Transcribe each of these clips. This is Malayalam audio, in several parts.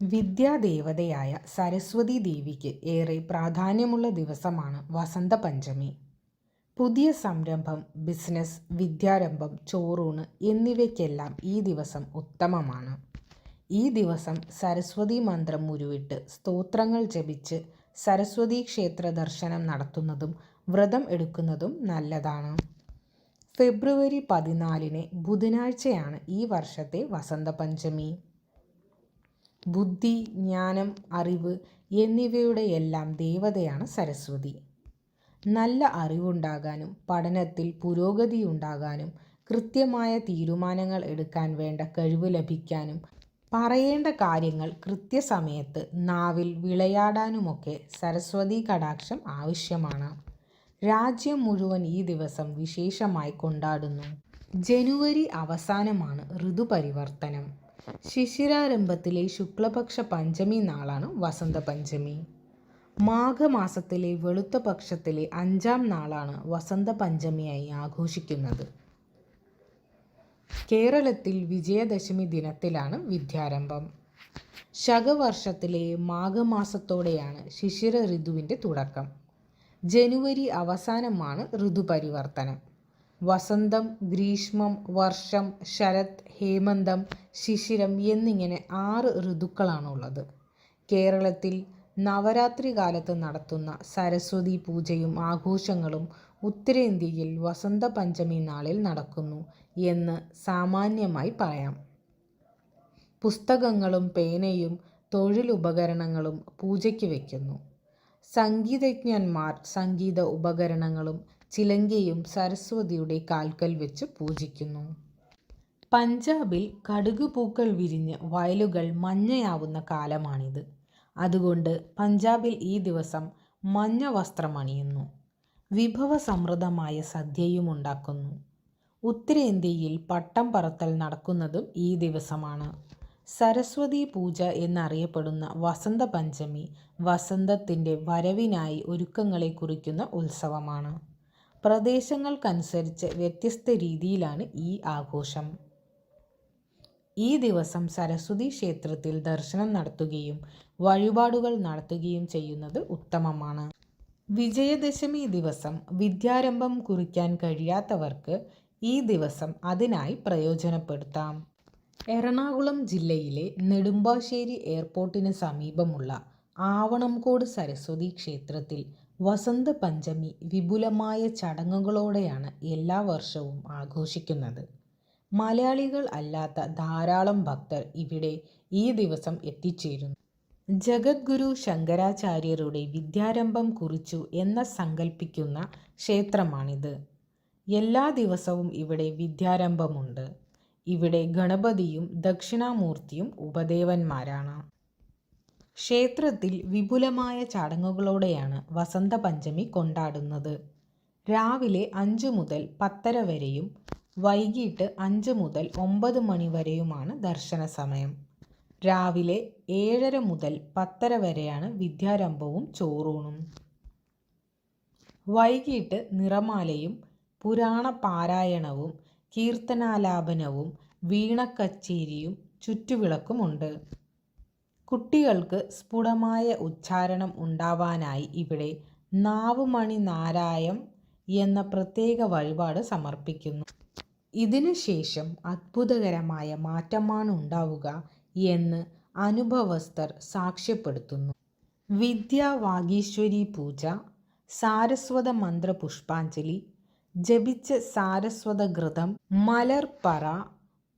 വിദ്യാദേവതയായ സരസ്വതി ദേവിക്ക് ഏറെ പ്രാധാന്യമുള്ള ദിവസമാണ് വസന്തപഞ്ചമി. പുതിയ സംരംഭം, ബിസിനസ്, വിദ്യാരംഭം, ചോറൂണ് എന്നിവയ്ക്കെല്ലാം ഈ ദിവസം ഉത്തമമാണ്. ഈ ദിവസം സരസ്വതി മന്ത്രം ഉരുവിട്ട് സ്തോത്രങ്ങൾ ജപിച്ച് സരസ്വതി ക്ഷേത്ര ദർശനം നടത്തുന്നതും വ്രതം എടുക്കുന്നതും നല്ലതാണ്. ഫെബ്രുവരി 14 ബുധനാഴ്ചയാണ് ഈ വർഷത്തെ വസന്തപഞ്ചമി. ബുദ്ധി, ജ്ഞാനം, അറിവ് എന്നിവയുടെയെല്ലാം ദേവതയാണ് സരസ്വതി. നല്ല അറിവുണ്ടാകാനും പഠനത്തിൽ പുരോഗതിയുണ്ടാകാനും കൃത്യമായ തീരുമാനങ്ങൾ എടുക്കാൻ വേണ്ട കഴിവ് ലഭിക്കാനും പറയേണ്ട കാര്യങ്ങൾ കൃത്യസമയത്ത് നാവിൽ വിളയാടാനുമൊക്കെ സരസ്വതി കടാക്ഷം ആവശ്യമാണ്. രാജ്യം മുഴുവൻ ഈ ദിവസം വിശേഷമായി കൊണ്ടാടുന്നു. ജനുവരി അവസാനമാണ് ഋതുപരിവർത്തനം. ശിശിരാരംഭത്തിലെ ശുക്ലപക്ഷ പഞ്ചമി നാളാണ് വസന്തപഞ്ചമി. മാഘമാസത്തിലെ വെളുത്ത പക്ഷത്തിലെ 5-ാം നാളാണ് വസന്തപഞ്ചമിയായി ആഘോഷിക്കുന്നത്. കേരളത്തിൽ വിജയദശമി ദിനത്തിലാണ് വിദ്യാരംഭം. ശകവർഷത്തിലെ മാഘമാസത്തോടെയാണ് ശിശിര ഋതുവിൻ്റെ തുടക്കം. ജനുവരി അവസാനമാണ് ഋതുപരിവർത്തനം. വസന്തം, ഗ്രീഷ്മം, വർഷം, ശരത്, ഹേമന്തം, ശിശിരം എന്നിങ്ങനെ 6 ഋതുക്കളാണുള്ളത്. കേരളത്തിൽ നവരാത്രി കാലത്ത് നടത്തുന്ന സരസ്വതി പൂജയും ആഘോഷങ്ങളും ഉത്തരേന്ത്യയിൽ വസന്തപഞ്ചമി നാളിൽ നടക്കുന്നു എന്ന് സാമാന്യമായി പറയാം. പുസ്തകങ്ങളും പേനയും തൊഴിലുപകരണങ്ങളും പൂജയ്ക്ക് വയ്ക്കുന്നു. സംഗീതജ്ഞന്മാർ സംഗീത ഉപകരണങ്ങളും ചിലങ്കയും സരസ്വതിയുടെ കാൽക്കൽ വെച്ച് പൂജിക്കുന്നു. പഞ്ചാബിൽ കടുകുപൂക്കൾ വിരിഞ്ഞ് വയലുകൾ മഞ്ഞയാവുന്ന കാലമാണിത്. അതുകൊണ്ട് പഞ്ചാബിൽ ഈ ദിവസം മഞ്ഞ വസ്ത്രമണിയുന്നു. വിഭവസമൃദ്ധമായ സദ്യയും ഉണ്ടാക്കുന്നു. ഉത്തരേന്ത്യയിൽ പട്ടം പറത്തൽ നടക്കുന്നതും ഈ ദിവസമാണ്. സരസ്വതി പൂജ എന്നറിയപ്പെടുന്ന വസന്തപഞ്ചമി വസന്തത്തിൻ്റെ വരവിനായി ഒരുക്കങ്ങളെ കുറിക്കുന്ന ഉത്സവമാണ്. പ്രദേശങ്ങൾക്കനുസരിച്ച് വ്യത്യസ്ത രീതിയിലാണ് ഈ ആഘോഷം. ഈ ദിവസം സരസ്വതി ക്ഷേത്രത്തിൽ ദർശനം നടത്തുകയും വഴിപാടുകൾ നടത്തുകയും ചെയ്യുന്നത് ഉത്തമമാണ്. വിജയദശമി ദിവസം വിദ്യാരംഭം കുറിക്കാൻ കഴിയാത്തവർക്ക് ഈ ദിവസം അതിനായി പ്രയോജനപ്പെടുത്താം. എറണാകുളം ജില്ലയിലെ നെടുമ്പാശ്ശേരി എയർപോർട്ടിന് സമീപമുള്ള ആവണംകോട് സരസ്വതി ക്ഷേത്രത്തിൽ വസന്തപഞ്ചമി വിപുലമായ ചടങ്ങുകളോടെയാണ് എല്ലാ വർഷവും ആഘോഷിക്കുന്നത്. മലയാളികൾ അല്ലാത്ത ധാരാളം ഭക്തർ ഇവിടെ ഈ ദിവസം എത്തിച്ചേരുന്നു. ജഗദ്ഗുരു ശങ്കരാചാര്യരുടെ വിദ്യാരംഭം കുറിച്ചു എന്ന് സങ്കല്പിക്കുന്ന ക്ഷേത്രമാണിത്. എല്ലാ ദിവസവും ഇവിടെ വിദ്യാരംഭമുണ്ട്. ഇവിടെ ഗണപതിയും ദക്ഷിണാമൂർത്തിയും ഉപദേവന്മാരാണ്. ക്ഷേത്രത്തിൽ വിപുലമായ ചടങ്ങുകളോടെയാണ് വസന്തപഞ്ചമി കൊണ്ടാടുന്നത്. രാവിലെ 5 മുതൽ 10:30 വരെയും വൈകിട്ട് 5 മുതൽ 9 മണി വരെയുമാണ് ദർശന സമയം. രാവിലെ 7:30 മുതൽ 10:30 വരെയാണ് വിദ്യാരംഭവും ചോറൂണും. വൈകിട്ട് നിറമാലയും പുരാണ പാരായണവും കീർത്തനാലാപനവും വീണക്കച്ചേരിയും ചുറ്റുവിളക്കുമുണ്ട്. കുട്ടികൾക്ക് സ്ഫുടമായ ഉച്ചാരണം ഉണ്ടാവാനായി ഇവിടെ നാവുമണി നാരായം എന്ന പ്രത്യേക വഴിപാട് സമർപ്പിക്കുന്നു. ഇതിനുശേഷം അത്ഭുതകരമായ മാറ്റമാണ് ഉണ്ടാവുക എന്ന് അനുഭവസ്ഥർ സാക്ഷ്യപ്പെടുത്തുന്നു. വിദ്യാവാഗീശ്വരി പൂജ, സാരസ്വത മന്ത്ര പുഷ്പാഞ്ജലി, ജപിച്ച സാരസ്വത ഘൃതം, മലർപ്പറ,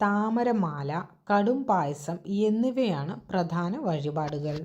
താമരമാല, കടുംപായസം എന്നിവയാണ് പ്രധാന വഴിപാടുകൾ.